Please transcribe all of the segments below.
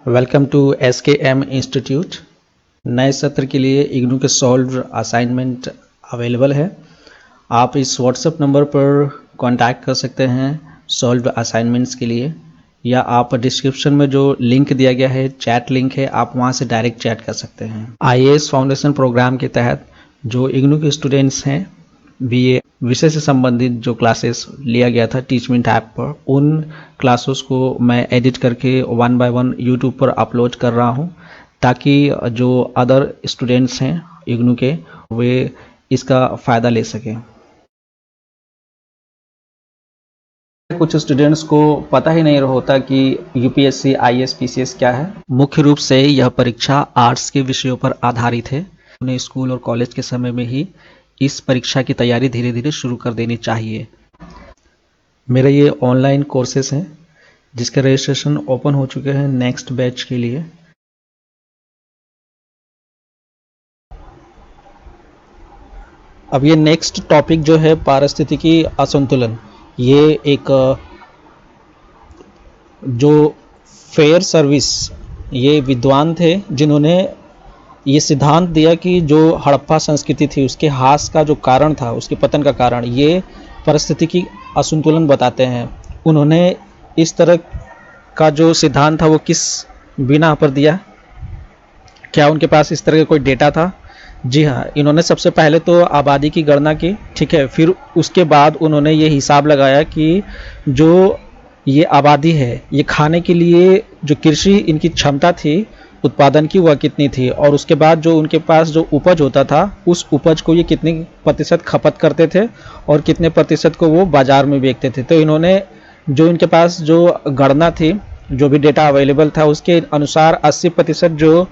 Welcome to SKM institute. नए सत्र के लिए इग्नू के सॉल्व असाइनमेंट अवेलेबल है। आप इस व्हाट्सएप नंबर पर कांटेक्ट कर सकते हैं सॉल्व असाइनमेंट्स के लिए, या आप डिस्क्रिप्शन में जो लिंक दिया गया है, चैट लिंक है, आप वहां से डायरेक्ट चैट कर सकते हैं। IAS फाउंडेशन प्रोग्राम के तहत जो इग्नू के स्टूडेंट्स हैं, BA विषय से संबंधित जो क्लासेस लिया गया था टीचमेंट ऐप पर, उन क्लासेस को मैं एडिट करके 1 बाय 1 यूट्यूब पर अपलोड कर रहा हूं, ताकि जो अदर स्टूडेंट्स हैं इग्नू के, वे इसका फ़ायदा ले सकें। कुछ स्टूडेंट्स को पता ही नहीं होता कि UPSC IAS PCS क्या है। मुख्य रूप से यह परीक्षा आर्ट्स के विषयों पर आधारित है। उन्हें स्कूल और कॉलेज के समय में ही इस परीक्षा की तैयारी धीरे धीरे शुरू कर देनी चाहिए। मेरे ये ऑनलाइन कोर्सेस हैं जिसके रजिस्ट्रेशन ओपन हो चुके हैं नेक्स्ट बैच के लिए। अब ये नेक्स्ट टॉपिक जो है पारिस्थितिकी असंतुलन, ये एक जो फेयर सर्विस, ये विद्वान थे जिन्होंने ये सिद्धांत दिया कि जो हड़प्पा संस्कृति थी उसके ह्रास का जो कारण था, उसके पतन का कारण ये पारिस्थितिकी असंतुलन बताते हैं। उन्होंने इस तरह का जो सिद्धांत था वो किस बिना पर दिया? क्या उनके पास इस तरह का कोई डेटा था? जी हाँ, इन्होंने सबसे पहले तो आबादी की गणना की, ठीक है। फिर उसके बाद उन्होंने ये हिसाब लगाया कि जो ये आबादी है, ये खाने के लिए जो कृषि इनकी क्षमता थी उत्पादन की, वह कितनी थी, और उसके बाद जो उनके पास जो उपज होता था उस उपज को ये कितने प्रतिशत खपत करते थे और कितने प्रतिशत को वो बाजार में बेचते थे। तो इन्होंने जो इनके पास जो गणना थी, जो भी डेटा अवेलेबल था, उसके अनुसार 80% जो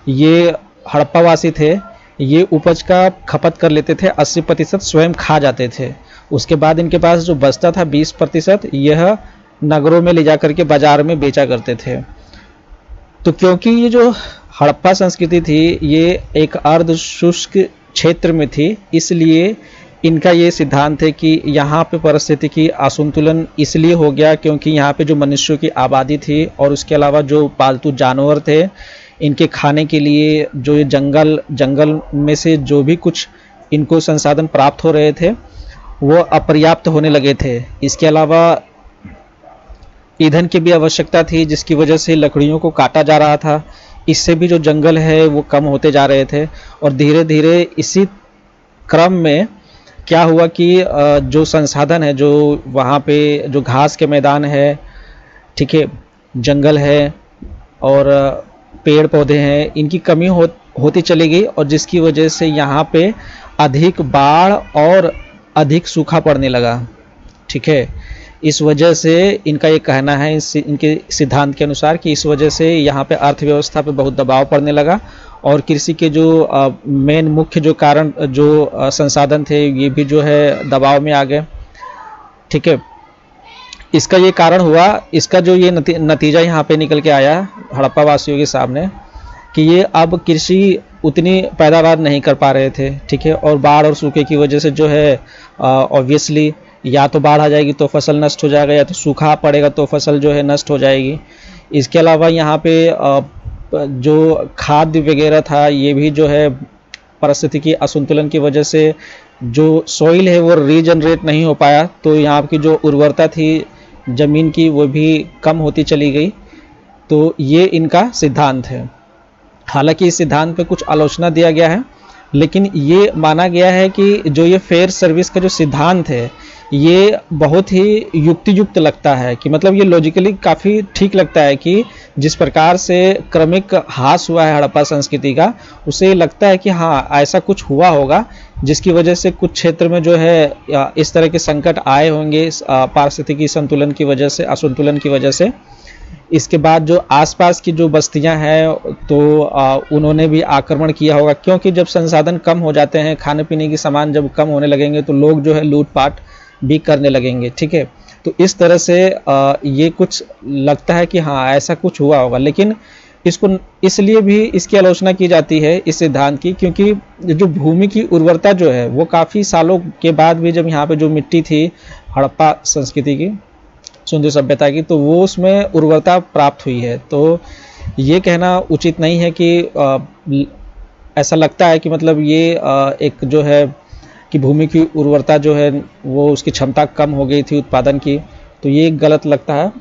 ये हड़प्पावासी थे ये उपज का खपत कर लेते थे, 80% स्वयं खा जाते थे। उसके बाद इनके पास जो बचता था 20%, यह नगरों में ले जाकर के बाजार में बेचा करते थे। तो क्योंकि ये जो हड़प्पा संस्कृति थी ये एक अर्ध शुष्क क्षेत्र में थी, इसलिए इनका ये सिद्धांत है कि यहाँ पे पारिस्थितिकी असंतुलन इसलिए हो गया क्योंकि यहाँ पे जो मनुष्यों की आबादी थी और उसके अलावा जो पालतू जानवर थे, इनके खाने के लिए जो ये जंगल में से जो भी कुछ इनको संसाधन प्राप्त हो रहे थे वो अपर्याप्त होने लगे थे। इसके अलावा ईंधन की भी आवश्यकता थी, जिसकी वजह से लकड़ियों को काटा जा रहा था। इससे भी जो जंगल है वो कम होते जा रहे थे, और धीरे धीरे इसी क्रम में क्या हुआ कि जो संसाधन है, जो वहाँ पे जो घास के मैदान है, ठीक है, जंगल है और पेड़ पौधे हैं, इनकी कमी होती चली गई, और जिसकी वजह से यहाँ पे अधिक बाढ़ और अधिक सूखा पड़ने लगा, ठीक है। इस वजह से इनका ये कहना है, इनके सिद्धांत के अनुसार, कि इस वजह से यहाँ पे अर्थव्यवस्था पे बहुत दबाव पड़ने लगा, और कृषि के जो मेन मुख्य जो कारण जो संसाधन थे ये भी जो है दबाव में आ गए, ठीक है। इसका ये कारण हुआ, इसका जो ये नतीजा यहाँ पे निकल के आया हड़प्पा वासियों के सामने, कि ये अब कृषि उतनी पैदावार नहीं कर पा रहे थे, ठीक है। और बाढ़ और सूखे की वजह से जो है ऑब्वियसली या तो बाढ़ आ जाएगी तो फसल नष्ट हो जाएगा, या तो सूखा पड़ेगा तो फसल जो है नष्ट हो जाएगी। इसके अलावा यहाँ पे जो खाद्य वगैरह था ये भी जो है पारिस्थितिकी असंतुलन की वजह से जो सॉइल है वो रीजनरेट नहीं हो पाया, तो यहाँ की जो उर्वरता थी ज़मीन की वो भी कम होती चली गई। तो ये इनका सिद्धांत है। हालांकि इस सिद्धांत पे कुछ आलोचना दिया गया है, लेकिन ये माना गया है कि जो ये फेयर सर्विस का जो सिद्धांत है ये बहुत ही युक्तियुक्त लगता है, कि मतलब ये लॉजिकली काफ़ी ठीक लगता है कि जिस प्रकार से क्रमिक ह्रास हुआ है हड़प्पा संस्कृति का, उसे लगता है कि हाँ ऐसा कुछ हुआ होगा जिसकी वजह से कुछ क्षेत्र में जो है इस तरह के संकट आए होंगे पारिस्थितिकी संतुलन की वजह से, असंतुलन की वजह से। इसके बाद जो आसपास की जो बस्तियां हैं तो उन्होंने भी आक्रमण किया होगा, क्योंकि जब संसाधन कम हो जाते हैं, खाने पीने की सामान जब कम होने लगेंगे तो लोग जो है लूटपाट भी करने लगेंगे, ठीक है। तो इस तरह से ये कुछ लगता है कि हाँ ऐसा कुछ हुआ होगा, लेकिन इसको इसलिए भी इसकी आलोचना की जाती है इस सिद्धांत की, क्योंकि जो भूमि की उर्वरता जो है वो काफ़ी सालों के बाद भी, जब यहाँ पे जो मिट्टी थी हड़प्पा संस्कृति की, सिंधु सभ्यता की, तो वो उसमें उर्वरता प्राप्त हुई है। तो ये कहना उचित नहीं है कि ऐसा लगता है कि मतलब ये एक जो है कि भूमि की उर्वरता जो है वो उसकी क्षमता कम हो गई थी उत्पादन की, तो ये गलत लगता है,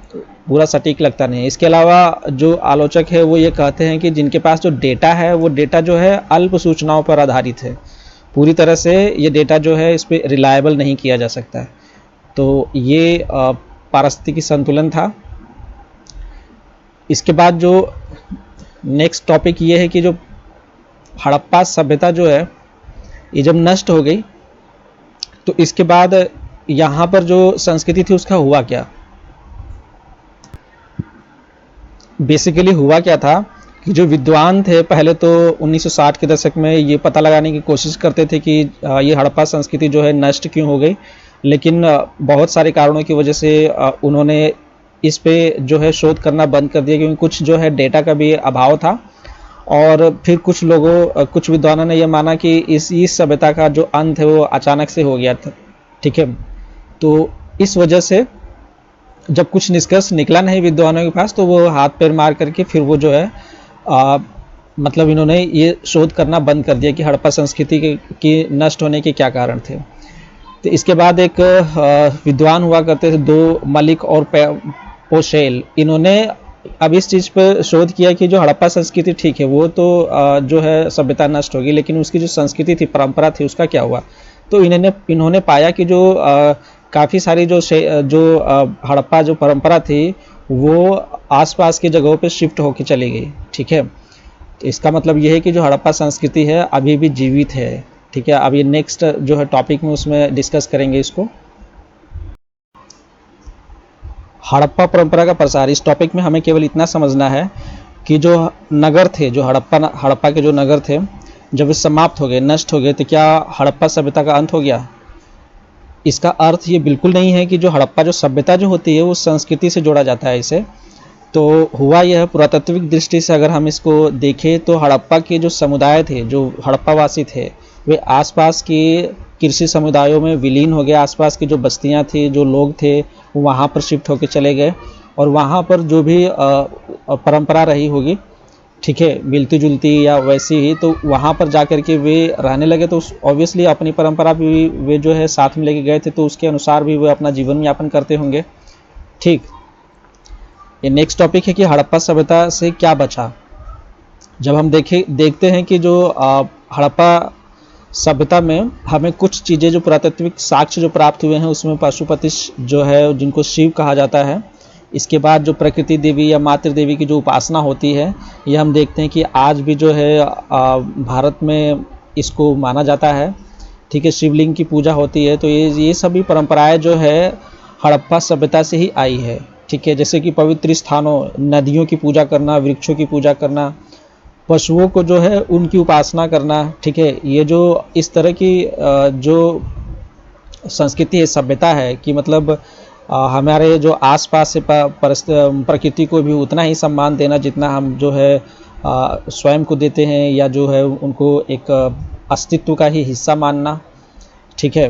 पूरा सटीक लगता नहीं है। इसके अलावा जो आलोचक है वो ये कहते हैं कि जिनके पास जो डेटा है वो डेटा जो है अल्प सूचनाओं पर आधारित है, पूरी तरह से ये डेटा जो है इस पर रिलायबल नहीं किया जा सकता है। तो ये पारिस्थितिकी संतुलन था। इसके बाद जो नेक्स्ट टॉपिक ये है कि जो हड़प्पा सभ्यता जो है ये जब नष्ट हो गई तो इसके बाद यहाँ पर जो संस्कृति थी उसका हुआ क्या। बेसिकली हुआ क्या था कि जो विद्वान थे पहले तो 1960 के दशक में ये पता लगाने की कोशिश करते थे कि ये हड़प्पा संस्कृति जो है नष्ट क्यों हो गई, लेकिन बहुत सारे कारणों की वजह से उन्होंने इस पे जो है शोध करना बंद कर दिया, क्योंकि कुछ जो है डेटा का भी अभाव था। और फिर कुछ विद्वानों ने यह माना कि इस सभ्यता का जो अंत है वो अचानक से हो गया था, ठीक है। तो इस वजह से जब कुछ निष्कर्ष निकला नहीं विद्वानों के पास तो वो हाथ पैर मार करके फिर वो जो है मतलब इन्होंने ये शोध करना बंद कर दिया कि हड़प्पा संस्कृति के नष्ट होने के क्या कारण थे। तो इसके बाद एक विद्वान हुआ करते थे, दो मलिक और पोशेल, इन्होंने अब इस चीज़ पर शोध किया कि जो हड़प्पा संस्कृति ठीक है वो तो जो है सभ्यता नष्ट होगी, लेकिन उसकी जो संस्कृति थी, परंपरा थी, उसका क्या हुआ। तो इन्होंने पाया कि जो काफ़ी सारी जो हड़प्पा जो परंपरा थी वो आसपास की जगहों पे शिफ्ट होकर चली गई, ठीक है। तो इसका मतलब ये है कि जो हड़प्पा संस्कृति है अभी भी जीवित है, ठीक है। अब ये नेक्स्ट जो है टॉपिक में उसमें डिस्कस करेंगे इसको। हड़प्पा परंपरा का प्रसार, इस टॉपिक में हमें केवल इतना समझना है कि जो नगर थे, जो हड़प्पा के जो नगर थे, जब वे समाप्त हो गए, नष्ट हो गए, तो क्या हड़प्पा सभ्यता का अंत हो गया। इसका अर्थ ये बिल्कुल नहीं है कि जो हड़प्पा जो सभ्यता जो होती है वो संस्कृति से जोड़ा जाता है इसे। तो हुआ यह, पुरातात्विक दृष्टि से अगर हम इसको देखें तो हड़प्पा के जो समुदाय थे, जो हड़प्पावासी थे, वे आसपास के कृषि समुदायों में विलीन हो गए। आसपास की जो बस्तियां थी, जो लोग थे, वो वहाँ पर शिफ्ट होकर चले गए और वहाँ पर जो भी परंपरा रही होगी, ठीक है, मिलती जुलती या वैसी ही, तो वहाँ पर जाकर के वे रहने लगे। तो ऑब्वियसली अपनी परंपरा भी वे जो है साथ में लेके गए थे, तो उसके अनुसार भी वे अपना जीवन यापन करते होंगे, ठीक। ये नेक्स्ट टॉपिक है कि हड़प्पा सभ्यता से क्या बचा। जब हम देखते हैं कि जो हड़प्पा सभ्यता में हमें कुछ चीज़ें जो पुरातात्विक साक्ष्य जो प्राप्त हुए हैं उसमें पशुपति जो है जिनको शिव कहा जाता है, इसके बाद जो प्रकृति देवी या मातृ देवी की जो उपासना होती है, ये हम देखते हैं कि आज भी जो है भारत में इसको माना जाता है, ठीक है। शिवलिंग की पूजा होती है। तो ये सभी परंपराएं जो है हड़प्पा सभ्यता से ही आई है, ठीक है। जैसे कि पवित्र स्थानों, नदियों की पूजा करना, वृक्षों की पूजा करना, पशुओं को जो है उनकी उपासना करना, ठीक है। ये जो इस तरह की जो संस्कृति है, सभ्यता है कि मतलब हमारे जो आसपास से प्रकृति को भी उतना ही सम्मान देना जितना हम जो है स्वयं को देते हैं, या जो है उनको एक अस्तित्व का ही हिस्सा मानना, ठीक है।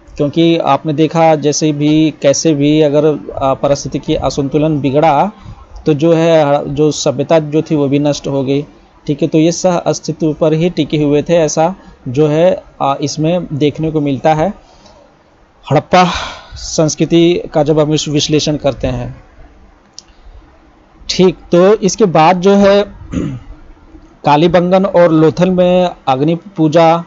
क्योंकि आपने देखा जैसे भी कैसे भी अगर परिस्थिति की असंतुलन बिगड़ा तो जो है जो सभ्यता जो थी वो भी नष्ट हो गई, ठीक है। तो ये सह अस्तित्व पर ही टिके हुए थे, ऐसा जो है इसमें देखने को मिलता है हड़प्पा संस्कृति का जब हम विश्लेषण करते हैं, ठीक। तो इसके बाद जो है कालीबंगन और लोथल में अग्नि पूजा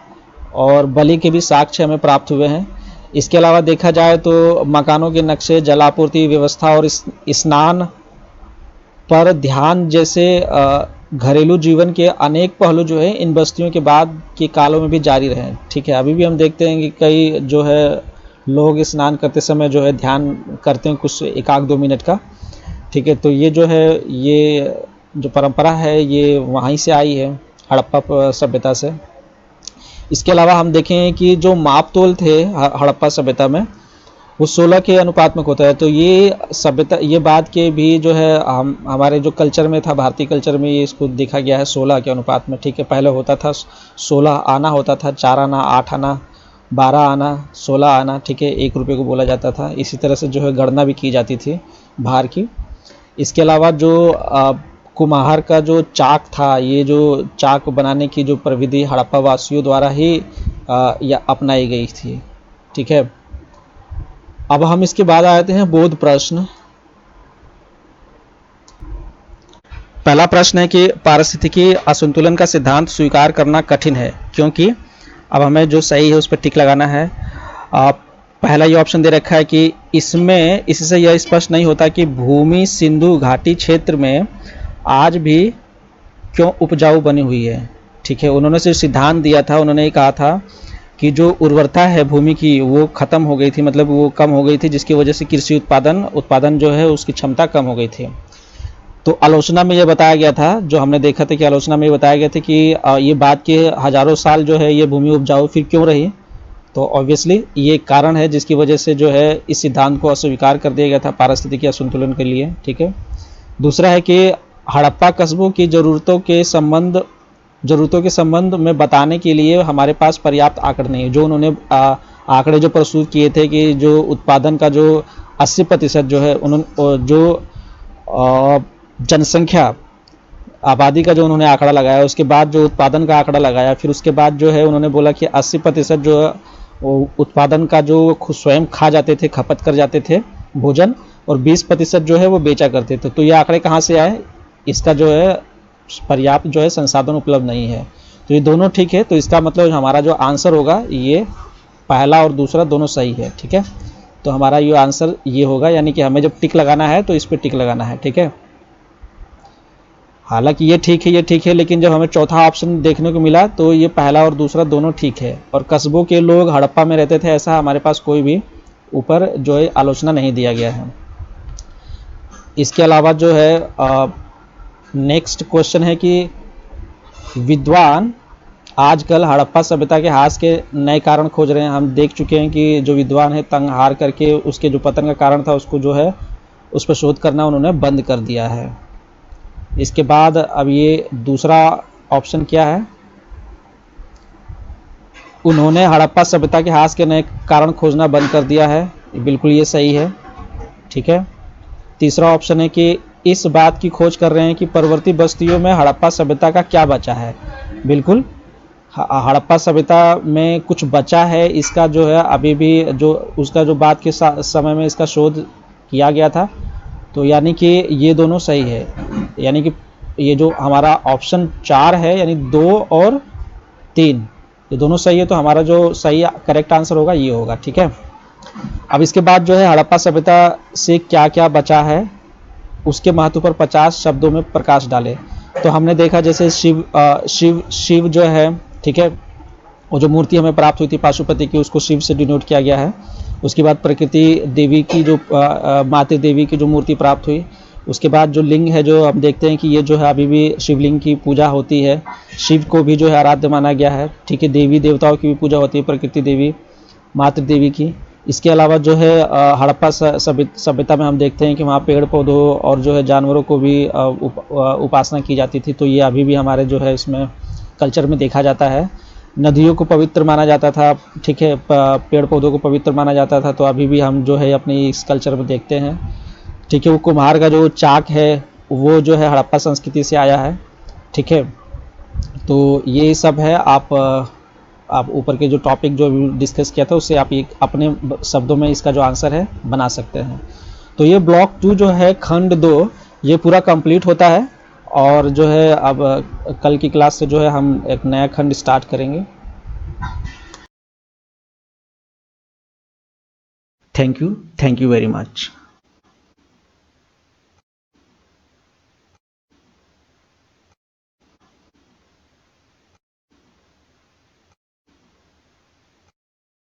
और बलि के भी साक्ष्य हमें प्राप्त हुए हैं। इसके अलावा देखा जाए तो मकानों के नक्शे, जलापूर्ति व्यवस्था और स्नान पर ध्यान जैसे घरेलू जीवन के अनेक पहलू जो है इन बस्तियों के बाद के कालों में भी जारी रहे, ठीक है। अभी भी हम देखते हैं कि कई जो है लोग स्नान करते समय जो है ध्यान करते हैं कुछ 1-2 मिनट का, ठीक है। तो ये जो है ये जो परंपरा है ये वहीं से आई है, हड़प्पा सभ्यता से। इसके अलावा हम देखें कि जो मापतोल थे हड़प्पा सभ्यता में वो 16 के अनुपात में होता है। तो ये सभ्यता, ये बात के भी जो है हमारे जो कल्चर में था, भारतीय कल्चर में ये इसको देखा गया है 16 के अनुपात में, ठीक है। पहले होता था 16 आना होता था, 4 आना, 8 आना, 12 आना, 16 आना, ठीक है। 1 रुपये को बोला जाता था। इसी तरह से जो है गणना भी की जाती थी भार की। इसके अलावा जो कुम्हार का जो चाक था, ये जो चाक बनाने की जो प्रविधि हड़प्पा वासियों द्वारा ही या अपनाई गई थी। ठीक है, अब हम इसके बाद आते हैं बोध प्रश्न। पहला प्रश्न है कि पारिस्थितिकी असंतुलन का सिद्धांत स्वीकार करना कठिन है क्योंकि, अब हमें जो सही है उस पर टिक लगाना है। पहला ये ऑप्शन दे रखा है कि इसमें इससे यह स्पष्ट नहीं होता कि भूमि सिंधु घाटी क्षेत्र में आज भी क्यों उपजाऊ बनी हुई है। ठीक है, उन्होंने सिर्फ सिद्धांत दिया था, उन्होंने ये कहा था कि जो उर्वरता है भूमि की वो ख़त्म हो गई थी, मतलब वो कम हो गई थी, जिसकी वजह से कृषि उत्पादन जो है उसकी क्षमता कम हो गई थी। तो आलोचना में ये बताया गया था, जो हमने देखा था कि आलोचना में ये बताया गया था कि ये बात के हज़ारों साल जो है ये भूमि उपजाऊ फिर क्यों रही। तो ऑब्वियसली ये कारण है जिसकी वजह से जो है इस सिद्धांत को अस्वीकार कर दिया गया था पारिस्थितिकी असंतुलन के लिए। ठीक है, दूसरा है कि हड़प्पा कस्बों की ज़रूरतों के संबंध में बताने के लिए हमारे पास पर्याप्त आंकड़े नहीं है। जो उन्होंने आंकड़े जो प्रस्तुत किए थे कि जो उत्पादन का जो 80% जो है उन्होंने जो जनसंख्या आबादी का जो उन्होंने आंकड़ा लगाया, उसके बाद जो उत्पादन का आंकड़ा लगाया, फिर उसके बाद जो है उन्होंने बोला कि 80% जो वो उत्पादन का जो खुद स्वयं खा जाते थे, खपत कर जाते थे भोजन, और 20% जो है वो बेचा करते थे। तो ये आंकड़े कहाँ से आए, इसका जो है पर्याप्त जो है संसाधन उपलब्ध नहीं है। तो ये दोनों ठीक है, तो इसका मतलब हमारा जो आंसर होगा ये पहला और दूसरा दोनों सही है। ठीक है, तो हमारा ये आंसर ये होगा, यानी कि हमें जब टिक लगाना है तो इस पर टिक लगाना है। ठीक है, हालांकि ये ठीक है, लेकिन जब हमें चौथा ऑप्शन देखने को मिला तो ये पहला और दूसरा दोनों ठीक है, और कस्बों के लोग हड़प्पा में रहते थे ऐसा हमारे पास कोई भी ऊपर जो है आलोचना नहीं दिया गया है। इसके अलावा जो है नेक्स्ट क्वेश्चन है कि विद्वान आजकल हड़प्पा सभ्यता के ह्रास के नए कारण खोज रहे हैं। हम देख चुके हैं कि जो विद्वान है तंग हार करके उसके जो पतन का कारण था उसको जो है उस पर शोध करना उन्होंने बंद कर दिया है। इसके बाद अब ये दूसरा ऑप्शन क्या है, उन्होंने हड़प्पा सभ्यता के ह्रास के नए कारण खोजना बंद कर दिया है, बिल्कुल ये सही है। ठीक है, तीसरा ऑप्शन है कि इस बात की खोज कर रहे हैं कि परवर्ती बस्तियों में हड़प्पा सभ्यता का क्या बचा है। बिल्कुल, हड़प्पा सभ्यता में कुछ बचा है, इसका जो है अभी भी जो उसका जो बाद के समय में इसका शोध किया गया था। तो यानी कि ये दोनों सही है, यानी कि ये जो हमारा ऑप्शन 4 है यानी 2 और 3 ये दोनों सही है, तो हमारा जो सही करेक्ट आंसर होगा ये होगा। ठीक है, अब इसके बाद जो है हड़प्पा सभ्यता से क्या क्या बचा है उसके महत्व पर 50 शब्दों में प्रकाश डाले। तो हमने देखा जैसे शिव जो है, ठीक है, वो जो मूर्ति हमें प्राप्त हुई थी पाशुपति की उसको शिव से डिनोट किया गया है। उसके बाद प्रकृति देवी की जो मातृ देवी की जो मूर्ति प्राप्त हुई, उसके बाद जो लिंग है जो हम देखते हैं कि ये जो है अभी भी शिवलिंग की पूजा होती है, शिव को भी जो है आराध्य माना गया है। ठीक है, देवी देवताओं की भी पूजा होती है, प्रकृति देवी मातृ देवी की। इसके अलावा जो है हड़प्पा सभ्यता में हम देखते हैं कि वहाँ पेड़ पौधों और जो है जानवरों को भी उपासना की जाती थी। तो ये अभी भी हमारे जो है इसमें कल्चर में देखा जाता है। नदियों को पवित्र माना जाता था, ठीक है, पेड़ पौधों को पवित्र माना जाता था, तो अभी भी हम जो है अपनी इस कल्चर में देखते हैं। ठीक है, वो कुम्हार का जो चाक है वो जो है हड़प्पा संस्कृति से आया है। ठीक है, तो ये सब है। आप ऊपर के जो टॉपिक जो डिस्कस किया था उससे आप ये अपने शब्दों में इसका जो आंसर है बना सकते हैं। तो ये ब्लॉक 2 जो है खंड 2 ये पूरा कंप्लीट होता है, और जो है अब कल की क्लास से जो है हम एक नया खंड स्टार्ट करेंगे। Thank you very much.